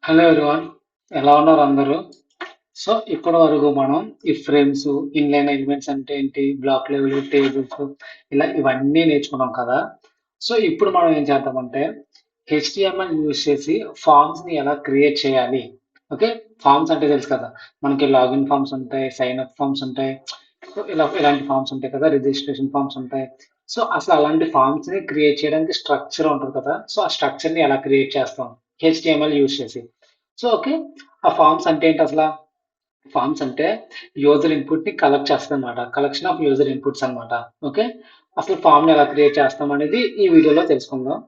Hello everyone, ఎలా ఉన్నారు అందరూ? సో ఇప్పటి వరకు మనం ఈ ఫ్రేమ్స్, ఇన్లైన్ ఎలిమెంట్స్ అంటే ఏంటి, బ్లాక్ లెవెల్, టేబుల్స్, ఇలా ఇవన్నీ నేర్చుకున్నాం కదా. సో ఇప్పుడు మనం ఏం చేద్దామంటే హెచ్టిఎంఎల్ యూజ్ చేసి ఫామ్స్ ని ఎలా క్రియేట్ చేయాలి. ఓకే, ఫామ్స్ అంటే తెలుసు కదా, మనకి లాగిన్ ఫామ్స్ ఉంటాయి, సైన్ అప్ ఫామ్స్ ఉంటాయి. సో ఇలా ఇలాంటి ఫామ్స్ ఉంటాయి కదా, రిజిస్ట్రేషన్ ఫామ్స్ ఉంటాయి. సో అసలు అలాంటి ఫామ్స్ ని క్రియేట్ చేయడానికి స్ట్రక్చర్ ఉంటుంది కదా, సో ఆ స్ట్రక్చర్ ని ఎలా క్రియేట్ చేస్తాం హెచ్టిఎంఎల్ యూజ్ చేసి. సో ఓకే, ఆ ఫామ్స్ అంటే ఏంటి అసలు? ఫామ్స్ అంటే యూజర్ ఇన్పుట్ ని కలెక్ట్ చేస్తాం అనమాట, కలెక్షన్ ఆఫ్ యూజర్ ఇన్పుట్స్ అన్నమాట. ఓకే, అసలు ఫామ్ ని ఎలా క్రియేట్ చేస్తాం అనేది ఈ వీడియోలో తెలుసుకుందాం.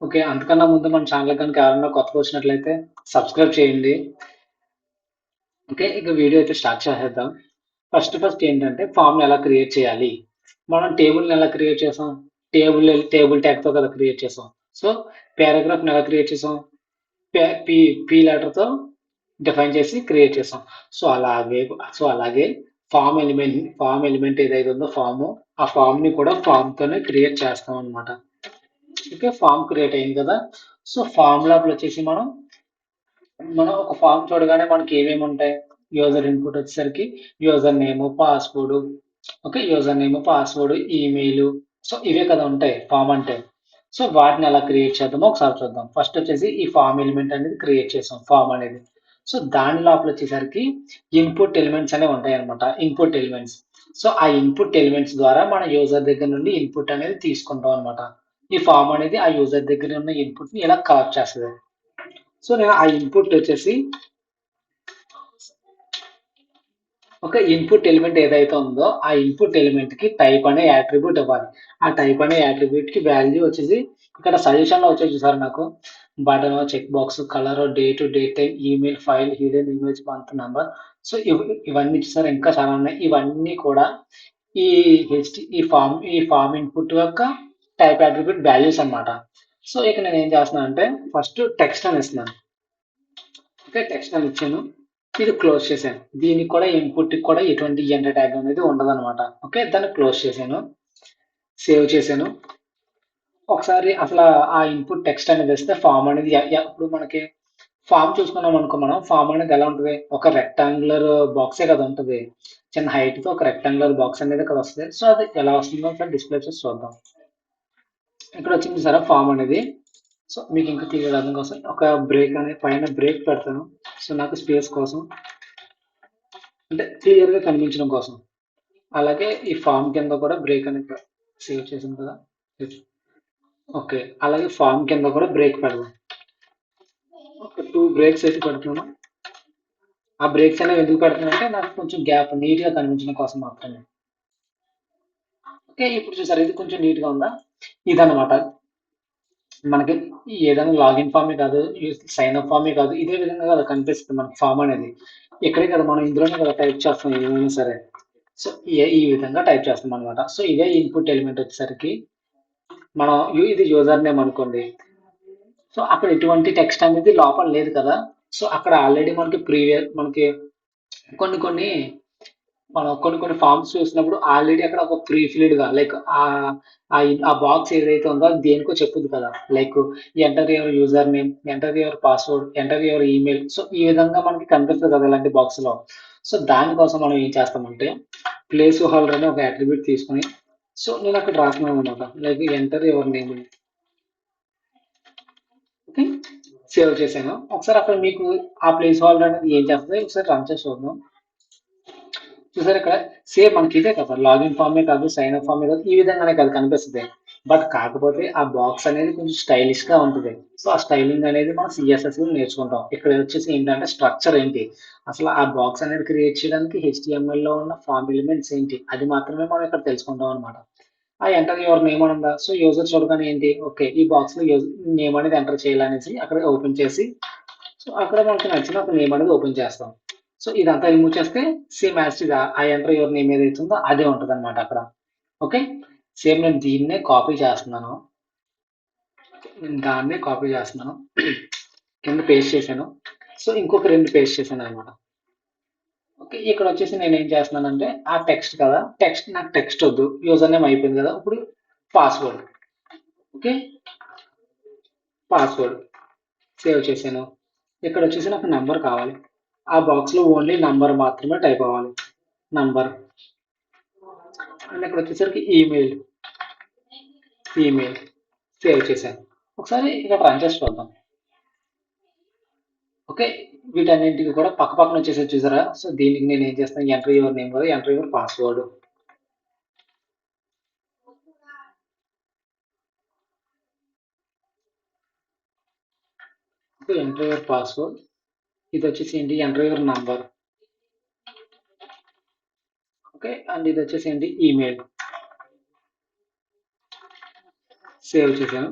ఓకే, అంతకన్నా ముందు మన ఛానల్ కనుక ఎవరైనా కొత్తగా వచ్చినట్లయితే సబ్స్క్రైబ్ చేయండి. ఓకే, ఇక వీడియో అయితే స్టార్ట్ చేసేద్దాం. ఫస్ట్ ఏంటంటే ఫామ్ ని ఎలా క్రియేట్ చేయాలి. మనం టేబుల్ ని ఎలా క్రియేట్ చేసాం? టేబుల్ ట్యాగ్ తో కదా క్రియేట్ చేసాం. సో పారాగ్రాఫ్ ని ఎలా క్రియేట్ చేసాం? పి పి లెటర్ తో డిఫైన్ చేసి క్రియేట్ చేసాం. సో అలాగే సో అలాగే ఫామ్ ఎలిమెంట్ ఏదైతే ఉందో ఫామ్, ఆ ఫామ్ ని కూడా ఫామ్ తోనే క్రియేట్ చేస్తాం అనమాట. ఓకే, ఫామ్ క్రియేట్ అయింది కదా. సో ఫామ్ లోపల వచ్చేసి మనం ఒక ఫామ్ చూడగానే మనకి ఏమేమి ఉంటాయి? యూజర్ ఇన్పుట్ వచ్చేసరికి user name, password. Okay, user name, password, email. So ఇవే కదా ఉంటాయి ఫామ్ అంటే. సో వాటిని ఎలా క్రియేట్ చేద్దామో ఒకసారి చూద్దాం. ఫస్ట్ వచ్చేసి ఈ ఫామ్ ఎలిమెంట్ అనేది క్రియేట్ చేసాం, ఫామ్ అనేది. సో దాని లోపల వచ్చేసరికి ఇన్పుట్ ఎలిమెంట్స్ అనేవి ఉంటాయి అనమాట, ఇన్పుట్ ఎలిమెంట్స్. సో ఆ ఇన్పుట్ ఎలిమెంట్స్ ద్వారా మన యూజర్ దగ్గర నుండి ఇన్పుట్ అనేది తీసుకుంటాం అనమాట. ఈ ఫామ్ అనేది ఆ యూజర్ దగ్గర ఉన్న ఇన్పుట్ ని ఇలా కలెక్ట్ చేస్తుంది. సో నేను ఆ ఇన్పుట్ వచ్చేసి ఒక ఇన్పుట్ ఎలిమెంట్ ఏదైతే ఉందో ఆ ఇన్పుట్ ఎలిమెంట్ కి టైప్ అనే యాట్రిబ్యూట్ ఇవ్వాలి. ఆ టైప్ అనే యాట్రిబ్యూట్ కి వాల్యూ వచ్చేసి ఇక్కడ సజెషన్ లో వచ్చేసి చూసారు నాకు, button, check box, colour, date, date time, email, file, hidden image, month, number. So ఇవన్నీ చూసారు, ఇంకా చాలా ఉన్నాయి. ఇవన్నీ కూడా ఈ ఈ ఫామ్ ఇన్పుట్ యొక్క టైప్ యాట్రిబ్యూట్ వాల్యూస్ అన్నమాట. సో ఇక నేను ఏం చేస్తున్నాను అంటే ఫస్ట్ టెక్స్ట్ అని ఇస్తున్నాను. ఓకే, టెక్స్ట్ అని ఇచ్చాను, ఇది క్లోజ్ చేశాను. దీనికి కూడా ఇన్పుట్ కూడా ఎటువంటి ఎంటర్ ట్యాగ్ అనేది ఉండదు అనమాట. ఓకే, దాన్ని క్లోజ్ చేశాను, సేవ్ చేశాను. ఒకసారి అసలు ఆ ఇన్పుట్ టెక్స్ట్ అనేది ఇస్తే ఫామ్ అనేది ఇప్పుడు మనకి ఫామ్ చూసుకున్నాం అనుకో, మనం ఫామ్ అనేది ఎలా ఉంటుంది? ఒక రెక్టాంగులర్ బాక్సే కదా ఉంటుంది, చిన్న హైట్ తో ఒక రెక్టాంగులర్ బాక్స్ అనేది ఇక్కడ వస్తుంది. సో అది ఎలా వస్తుందో ఒకసారి డిస్ప్లే చేసి చూద్దాం. ఇక్కడ వచ్చింది సరే ఫామ్ అనేది. సో మీకు ఇంకా క్లియర్ అర్థం కోసం ఒక బ్రేక్ అనేది పైన బ్రేక్ పెడతాను. సో నాకు స్పేస్ కోసం, అంటే క్లియర్ గా కనిపించడం కోసం. అలాగే ఈ ఫామ్ కింద కూడా బ్రేక్ అనేది సేవ్ చేసాం కదా. ఓకే, అలాగే ఫామ్ కింద కూడా బ్రేక్ పెడదాం. ఒక 2 బ్రేక్స్ అయితే పెడుతున్నాం. ఆ బ్రేక్స్ అనేవి ఎందుకు పెడుతున్నానంటే నాకు కొంచెం గ్యాప్ నీట్ గా కనిపించడం కోసం మాత్రమే. ఓకే, ఇప్పుడు చూసారు ఇది కొంచెం నీట్ గా ఉందా? ఇదన్నమాట మనకి ఏదైనా లాగిన్ ఫామే కాదు, సైన్ అప్ ఫామే కాదు, ఇదే విధంగా కదా కనిపిస్తుంది మనకి ఫామ్ అనేది. ఇక్కడే కదా మనం ఇందులోనే కదా టైప్ చేస్తాం ఏమైనా సరే. సో ఈ విధంగా టైప్ చేస్తాం అనమాట. సో ఇదే ఇన్పుట్ ఎలిమెంట్ వచ్చేసరికి మనం ఇది యూజర్ నేమ్ అనుకోండి. సో అక్కడ ఎటువంటి టెక్స్ట్ అనేది లోపల లేదు కదా. సో అక్కడ ఆల్రెడీ మనకి కొన్ని కొన్ని కొన్ని ఫామ్స్ చూసినప్పుడు ఆల్రెడీ అక్కడ ఒక ప్రీ ఫిల్డ్ గా లైక్ ఆ బాక్స్ ఏదైతే ఉందో అది దేనికో చెప్పుద్ది కదా. Like enter your user name, enter your password, enter your email. So ఈ విధంగా మనకి కనిపిస్తుంది కదా ఇలాంటి బాక్స్ లో. సో దానికోసం మనం ఏం చేస్తామంటే ప్లేస్ హోల్డర్ అనే ఒక అట్రిబ్యూట్ తీసుకొని, సో నేను అక్కడ రాస్తున్నాను అనమాట, like enter your name. Okay, save చేశాను. ఒకసారి అక్కడ మీకు ఆ ప్లేస్ హోల్డర్ అనేది ఏం చేస్తుంది ఒకసారి రన్ చేసి చూద్దాం. చూసారు ఇక్కడ సేమ్ మనకి ఇదే కదా, లాగిన్ ఫామే కాదు, సైన్ అప్ ఫామే కాదు, ఈ విధంగానే కదా కనిపిస్తుంది. బట్ కాకపోతే ఆ బాక్స్ అనేది కొంచెం స్టైలిష్ గా ఉంటుంది. సో ఆ స్టైలింగ్ అనేది మనం సిఎస్ఎస్ లో నేర్చుకుంటాం. ఇక్కడ వచ్చేసి ఏంటంటే స్ట్రక్చర్ ఏంటి, అసలు ఆ బాక్స్ అనేది క్రియేట్ చేయడానికి హెచ్టిఎంఎల్ లో ఉన్న ఫామ్ ఎలిమెంట్స్ ఏంటి, అది మాత్రమే మనం ఇక్కడ తెలుసుకుంటాం అనమాట. ఆ ఎంటర్ యువర్ నేమ్ అని ఉందా, సో యూజర్ చూడగానే ఏంటి, ఓకే ఈ బాక్స్ లో నేమ్ అనేది ఎంటర్ చేయాలనేసి అక్కడ ఓపెన్ చేసి, సో అక్కడ మనకి నచ్చిన ఒక నేమ్ అనేది ఓపెన్ చేస్తాం. సో ఇదంతా రిమూవ్ చేస్తే సేమ్ యాజ్ ఇట్ ఆ ఎంటర్ యువర్ నేమ్ ఏదైతే ఉందో అదే ఉంటుంది అనమాట అక్కడ. ఓకే, సేమ్ నేను దీన్నే కాపీ చేస్తున్నాను, నేను దాన్నే కాపీ చేస్తున్నాను, కింద పేస్ట్ చేశాను. సో ఇంకొక 2 పేస్ట్ చేశాను అనమాట. ఓకే, ఇక్కడ వచ్చేసి నేను ఏం చేస్తున్నానంటే ఆ టెక్స్ట్ కదా, నాకు టెక్స్ట్ వద్దు, యూజర్ నేమ్ అయిపోయింది కదా, ఇప్పుడు పాస్వర్డ్. ఓకే, పాస్వర్డ్ సేవ్ చేశాను. ఇక్కడ వచ్చేసి నాకు నంబర్ కావాలి. ఆ బాక్స్లో ఓన్లీ నంబర్ మాత్రమే టైప్ అవ్వాలి. నంబర్. అండ్ ఇక్కడ వచ్చేసరికి ఈమెయిల్. ఈమెయిల్ సేవ్ చేశాను. ఒకసారి ఇక్కడ రన్ చేసి చూద్దాం. ఓకే, వీటన్నింటికి కూడా పక్క పక్కన వచ్చేసి చూసారా. సో దీనికి నేను ఏం చేస్తాను, ఎంటర్ యువర్ నేమ్ కదా, enter your password. Okay, enter your password. ఇది వచ్చేసి ఏంటి, enter your number. Okay, and ఇది వచ్చేసి ఏంటి, ఈమెయిల్. సేవ్ చేశాను.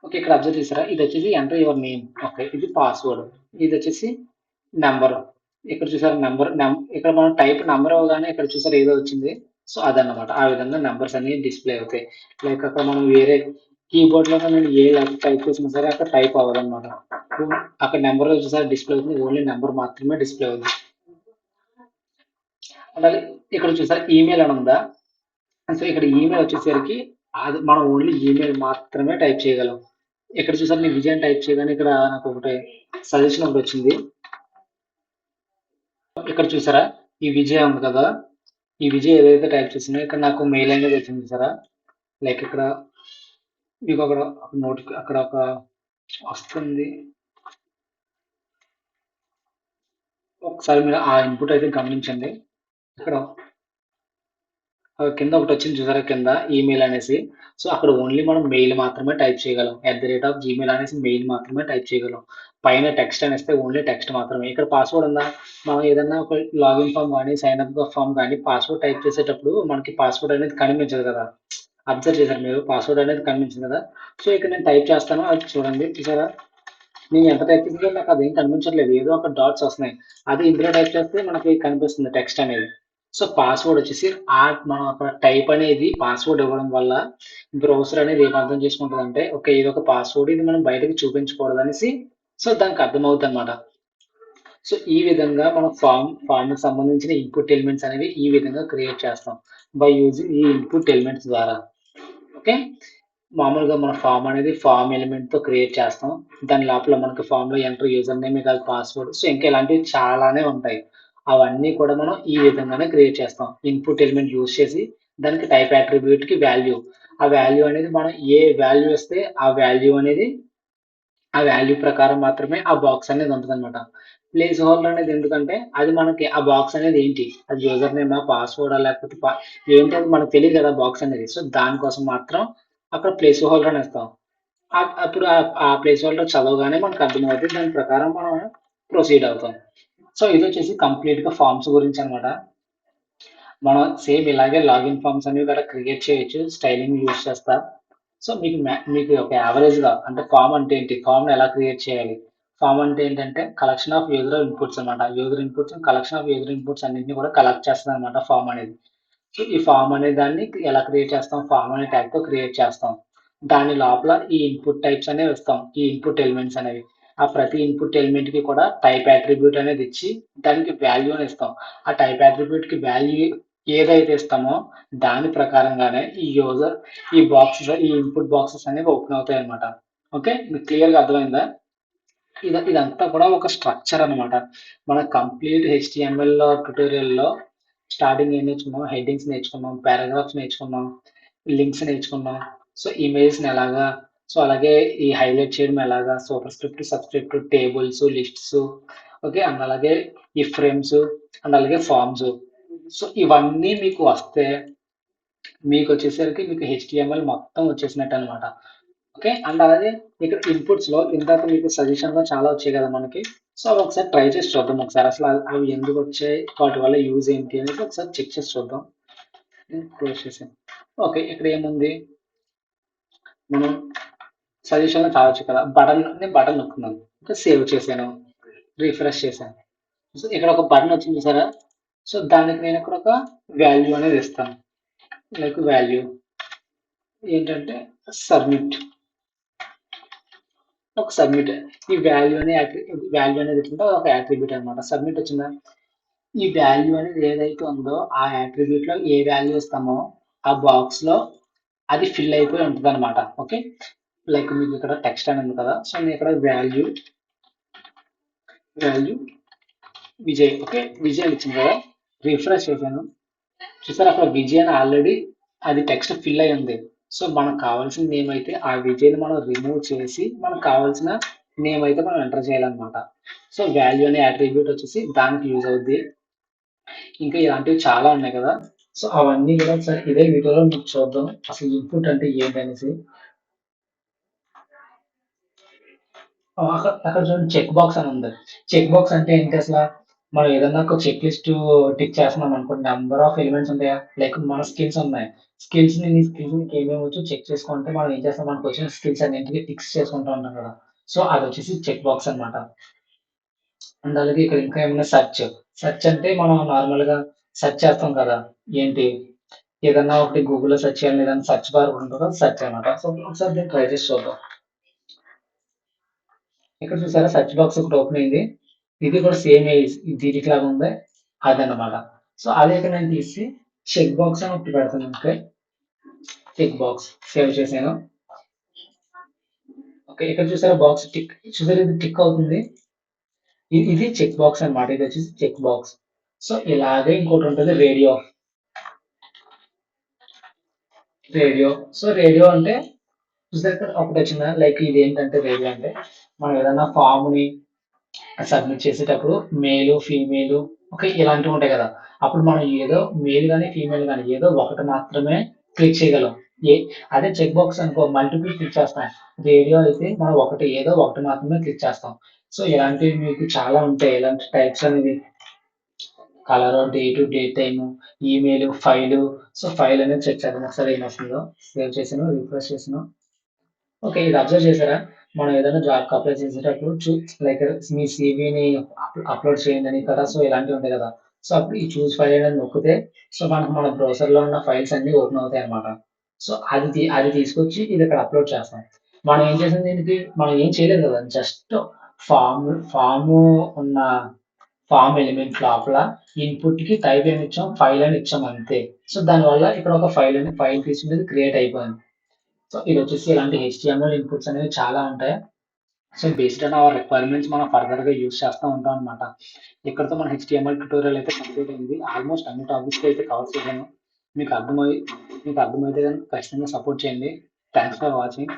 ఓకే, ఇక్కడ అబ్జర్వ్ చేసారా, ఇది వచ్చేసి ఎంటర్ యువర్ నేమ్. ఓకే, ఇది పాస్వర్డ్. ఇది వచ్చేసి నెంబర్. ఇక్కడ చూసారు నెంబర్. ఇక్కడ మనం టైప్ నెంబర్ అవగానే ఇక్కడ చూసారు ఏదో వచ్చింది. సో అదన్నమాట. ఆ విధంగా నెంబర్స్ అనేవి డిస్ప్లే అవుతాయి. లైక్ అక్కడ మనం వేరే కీబోర్డ్ లో నేను ఏ టైప్ చేసినా సరే అక్కడ టైప్ అవ్వదన్నమాట. అక్కడ నెంబర్ చూసారు డిస్ప్లే అవుతుంది, ఓన్లీ నెంబర్ మాత్రమే డిస్ప్లే అవుతుంది. అలాగే ఇక్కడ చూసారు ఈమెయిల్ అని ఉందా. సో ఇక్కడ ఈమెయిల్ వచ్చేసరికి అది మనం ఓన్లీ ఈమెయిల్ మాత్రమే టైప్ చేయగలం. ఇక్కడ చూసారు నేను విజయ్ టైప్ చేయగానే ఇక్కడ నాకు ఒకటి సజెషన్ ఒకటి వచ్చింది. ఇక్కడ చూసారా ఈ విజయ్ ఉంది కదా, ఈ విజయ్ ఏదైతే టైప్ చేసినా ఇక్కడ నాకు మెయిల్ అనేది వచ్చింది చూసారా. లైక్ ఇక్కడ మీకు అక్కడ అక్కడ ఒక వస్తుంది. ఒకసారి మీరు ఆ ఇన్పుట్ అయితే గమనించండి. ఇక్కడ కింద ఒకటి వచ్చింది చూసారా, కింద ఈమెయిల్ అనేసి. సో అక్కడ ఓన్లీ మనం మెయిల్ మాత్రమే టైప్ చేయగలం. @gmail అనేసి మెయిల్ మాత్రమే టైప్ చేయగలం. పైన టెక్స్ట్ అనేస్తే ఓన్లీ టెక్స్ట్ మాత్రమే. ఇక్కడ పాస్వర్డ్ ఉందా, మనం ఏదన్నా ఒక లాగిన్ ఫామ్ కానీ సైన్ అప్ ఫామ్ కానీ పాస్వర్డ్ టైప్ చేసేటప్పుడు మనకి పాస్వర్డ్ అనేది కనిపించదు కదా. అబ్జర్వ్ చేశారు మీరు, పాస్వర్డ్ అనేది కనిపించింది కదా. సో ఇక్కడ నేను టైప్ చేస్తాను, అది చూడండి చూసారా. నేను ఎంత టైప్ చేసినా నాకు అదేం కనిపించట్లేదు, ఏదో ఒక డాట్స్ వస్తున్నాయి. అది ఇందులో టైప్ చేస్తే మనకి కనిపిస్తుంది టెక్స్ట్ అనేది. సో పాస్వర్డ్ వచ్చేసి మనం అక్కడ టైప్ అనేది పాస్వర్డ్ ఇవ్వడం వల్ల బ్రౌజర్ అనేది ఏం అర్థం చేసుకుంటుంది అంటే, ఓకే ఇది ఒక పాస్వర్డ్, ఇది మనం బయటకు చూపించకూడదు అనేసి. సో దానికి అర్థమవుతుంది అనమాట. సో ఈ విధంగా మనం ఫామ్ కి సంబంధించిన ఇన్పుట్ ఎలిమెంట్స్ అనేవి ఈ విధంగా క్రియేట్ చేస్తాం బై యూజింగ్ ఈ ఇన్పుట్ ఎలిమెంట్స్ ద్వారా. ఓకే, మామూలుగా మన ఫామ్ అనేది ఫామ్ ఎలిమెంట్ తో క్రియేట్ చేస్తాం. దాని లోపల మనకి ఫామ్ లో ఎంటర్ యూజర్ నేమ్ కాదు పాస్వర్డ్. సో ఇంకా ఇలాంటివి చాలానే ఉంటాయి. అవన్నీ కూడా మనం ఈ విధంగానే క్రియేట్ చేస్తాం. ఇన్పుట్ ఎలిమెంట్ యూజ్ చేసి దానికి టైప్ అట్రిబ్యూట్ కి వాల్యూ. ఆ వాల్యూ అనేది మనం ఏ వాల్యూ ఇస్తే ఆ వాల్యూ ప్రకారం మాత్రమే ఆ బాక్స్ అనేది ఉంటుంది అనమాట. ప్లేస్ హోల్డర్ అనేది ఎందుకంటే అది మనకి ఆ బాక్స్ అనేది ఏంటి, అది యూజర్ నేమా పాస్వర్డా లేకపోతే ఏంటి అది మనకు తెలియదు కదా బాక్స్ అనేది. సో దానికోసం మాత్రం అక్కడ ప్లేస్ హోల్డర్ అని ఇస్తాం. అప్పుడు ఆ ప్లేస్ హోల్డర్ చదవగానే మనకు అర్థమవుతుంది, దాని ప్రకారం మనం ప్రొసీడ్ అవుతాం. సో ఇది వచ్చేసి కంప్లీట్ గా ఫార్మ్స్ గురించి అనమాట. మనం సేమ్ ఇలాగే లాగిన్ ఫార్మ్స్ అనేవి కూడా క్రియేట్ చేయొచ్చు స్టైలింగ్ యూజ్ చేస్తా. సో మీకు ఒక యావరేజ్ గా అంటే ఫామ్ అంటే ఏంటి, ఫామ్ ఎలా క్రియేట్ చేయాలి. ఫామ్ అంటే ఏంటంటే కలెక్షన్ ఆఫ్ యూజర్ ఇన్పుట్స్ అనమాట. User inputs collection of user inputs అన్నింటినీ కూడా కలెక్ట్ చేస్తుంది అనమాట ఫామ్ అనేది. సో ఈ ఫామ్ అనే దాన్ని ఎలా క్రియేట్ చేస్తాం, ఫామ్ అనే ట్యాగ్ తో క్రియేట్ చేస్తాం. దాని లోపల ఈ ఇన్పుట్ టైప్స్ అనేవి ఇస్తాం, ఈ ఇన్పుట్ ఎలిమెంట్స్ అనేవి. ఆ ప్రతి ఇన్పుట్ ఎలిమెంట్ కి కూడా టైప్ అట్రిబ్యూట్ అనేది ఇచ్చి దానికి వాల్యూ అని ఇస్తాం. ఆ టైప్ అట్రిబ్యూట్ కి వాల్యూ ఏదైతే ఇస్తామో దాని ప్రకారంగానే ఈ ఇన్పుట్ బాక్సెస్ అనేవి ఓపెన్ అవుతాయి అనమాట. ఓకే, మీకు క్లియర్ గా అర్థమైందా. ఇదంతా కూడా ఒక స్ట్రక్చర్ అనమాట. మన కంప్లీట్ HTML ట్యుటోరియల్లో స్టార్టింగ్ ఏం నేర్చుకున్నాం, హెడ్డింగ్స్ నేర్చుకున్నాం, పారాగ్రాఫ్స్ నేర్చుకున్నాం, లింక్స్ నేర్చుకున్నాం. సో ఇమేజ్ని ఎలాగా, సో అలాగే ఈ హైలైట్ చేయడం ఎలాగా, super script, subscript, tables, lists. Okay, and అలాగే ఈ ఫ్రేమ్స్ అండ్ అలాగే ఫార్మ్స్. సో ఇవన్నీ మీకు వస్తే మీకు వచ్చేసరికి మీకు HTML మొత్తం వచ్చేసినట్టు అనమాట. ఓకే, అండ్ అలాగే ఇక్కడ ఇన్పుట్స్ లో ఇందాక మీకు సజెషన్ లో చాలా వచ్చాయి కదా మనకి. సో అవి ఒకసారి ట్రై చేసి చూద్దాం. ఒకసారి అసలు అవి ఎందుకు వచ్చాయి, వాటి వల్ల యూజ్ ఏంటి అనేది ఒకసారి చెక్ చేసి చూద్దాం. క్లోజ్ చేసాను. ఓకే, ఇక్కడ ఏముంది, మనం సజెషన్ లో చావచ్చు కదా. నేను బటన్ నొక్కున్నాను, ఇంకా సేవ్ చేశాను, రిఫ్రెష్ చేశాను. సో ఇక్కడ ఒక బటన్ వచ్చింది చూసారా. సో దానికి నేను ఇక్కడ ఒక వాల్యూ అనేది ఇస్తాను. లైక్ వాల్యూ ఏంటంటే సబ్మిట్. ఒక సబ్మిట్. ఈ వాల్యూ అనేది ఎట్లుంటే ఒక యాట్రిబ్యూట్ అనమాట. సబ్మిట్ వచ్చిందా. ఈ వాల్యూ అనేది ఏదైతే ఉందో ఆ యాట్రిబ్యూట్ లో ఏ వాల్యూ ఇస్తామో ఆ బాక్స్ లో అది ఫిల్ అయిపోయి ఉంటుంది అనమాట. ఓకే, లైక్ మీకు ఇక్కడ టెక్స్ట్ అని ఉంది కదా, సో నేను ఇక్కడ వాల్యూ విజయ్, ఓకే విజయ్ అని ఇచ్చింది కదా, రిఫ్రెష్ చేశాను. చూసారు అక్కడ విజయ్ అని ఆల్రెడీ అది టెక్స్ట్ ఫిల్ అయి ఉంది. సో మనకు కావాల్సిన నేమ్ అయితే ఆ విజయ్ని మనం రిమూవ్ చేసి మనకు కావాల్సిన నేమ్ అయితే మనం ఎంటర్ చేయాలన్నమాట. సో వాల్యూ అనే అట్రిబ్యూట్ వచ్చేసి దానికి యూజ్ అవుద్ది. ఇంకా ఇలాంటివి చాలా ఉన్నాయి కదా, సో అవన్నీ కూడా ఒకసారి ఇదే వీడియోలో మీకు చూద్దాం అసలు ఇన్పుట్ అంటే ఏంటి అనేసి. అక్కడ చూడండి చెక్ బాక్స్ అని ఉంది. చెక్ బాక్స్ అంటే ఏంటి అసలు? మనం ఏదన్నా ఒక చెక్ లిస్ట్ టిక్ చేస్తున్నాం అనుకోండి, నెంబర్ ఆఫ్ ఎలిమెంట్స్ ఉంటాయా, లైక్ మన స్కిల్స్ ఉన్నాయి. స్కిల్స్ నీకు ఏమేమి వచ్చో చెక్ చేసుకుంటే మనం ఏం చేస్తాం, మనకు వచ్చిన స్కిల్స్ అన్నింటికి టిక్స్ చేసుకుంటూ ఉంటాం కదా. సో అది వచ్చేసి చెక్ బాక్స్ అన్నమాట. అండ్ అలాగే ఇక్కడ ఇంకా ఏమన్నా సెర్చ్ అంటే మనం నార్మల్ గా సెర్చ్ చేస్తాం కదా, ఏంటి ఏదన్నా ఒకటి గూగుల్లో సెర్చ్ చేయాలి, ఏదన్నా సెర్చ్ బార్ ఉంటుందో సెర్చ్ అనమాట. సో ఒకసారి దీన్ని ట్రై చేసి చూద్దాం. ఇక్కడ చూసారా సెర్చ్ బాక్స్ ఒకటి ఓపెన్ అయింది. ఇది కూడా సేమ్ దీనికి లాగా ఉంది, అదన్నమాట. సో అదే ఇక్కడ నేను తీసి చెక్ బాక్స్ అని ఒకటి పెడతాను. ఓకే చెక్ బాక్స్ సేవ్ చేశాను. ఓకే ఇక్కడ చూసారా బాక్స్ టిక్, చూసారా ఇది టిక్ అవుతుంది. ఇది చెక్ బాక్స్ అన్నమాట, ఇది వచ్చేసి చెక్ బాక్స్. సో ఇలాగే ఇంకోటి ఉంటుంది రేడియో. సో రేడియో అంటే చూసారు ఇక్కడ ఒకటి వచ్చిందా, లైక్ ఇది ఏంటంటే రేడియో అంటే మనం ఏదైనా ఫామ్ ని సబ్మిట్ చేసేటప్పుడు మేలు ఫీమేల్ ఓకే ఇలాంటివి ఉంటాయి కదా, అప్పుడు మనం ఏదో మేల్ కానీ ఫీమేల్ కానీ ఏదో ఒకటి మాత్రమే క్లిక్ చేయగలం. ఏ అదే చెక్ బాక్స్ అనుకో మల్టిపుల్ క్లిక్ చేస్తాం. రేడియో అయితే మనం ఏదో ఒకటి మాత్రమే క్లిక్ చేస్తాం. సో ఇలాంటివి మీకు చాలా ఉంటాయి, ఇలాంటి టైప్స్ అనేవి. Colour, date time, email, file. So file అనేది చెక్ చేద్దాం ఒకసారి ఏం వస్తుందో. సేవ్ చేసాను, రిఫ్రెష్ చేసాను. ఓకే ఇది అబ్జర్వ్ చేశారా, మనం ఏదైనా జాబ్కి అప్లై చేసేటప్పుడు లైక్ మీ సివిని అప్లోడ్ చేయండి అని కదా, సో ఇలాంటివి ఉంటాయి కదా. సో అప్పుడు ఈ చూస్ ఫైల్ అనేది నొక్కితే సో మనకు మన బ్రౌజర్లో ఉన్న ఫైల్స్ అన్ని ఓపెన్ అవుతాయి అనమాట. సో అది తీసుకొచ్చి ఇది ఇక్కడ అప్లోడ్ చేస్తాం. మనం ఏం చేసాం, దీనికి మనం ఏం చేయలేదు కదా, జస్ట్ ఫామ్ ఉన్న ఫామ్ ఎలిమెంట్ లోపల ఇన్పుట్ కి టైప్ ఏమి ఇచ్చాం, ఫైల్ అని ఇచ్చాం అంతే. సో దానివల్ల ఇక్కడ ఒక ఫైల్ తీసుకునేది క్రియేట్ అయిపోయింది. సో ఇది వచ్చేసి ఇలాంటి హెచ్టిఎంఎల్ ఇన్పుట్స్ అనేవి చాలా ఉంటాయి. So based on hour requirements మనం ఫర్దర్ గా యూస్ చేస్తూ ఉంటాం అనమాట. ఇక్కడతో మన హెచ్టిఎంఎల్ ట్యూటోరియల్ అయితే కంప్లీట్ అయింది. ఆల్మోస్ట్ అన్ని టాపిక్స్ అయితే కవర్ చేశాను. మీకు అర్థమై మీకు అర్థమైతే కనుక ఖచ్చితంగా సపోర్ట్ చేయండి. Thanks for watching.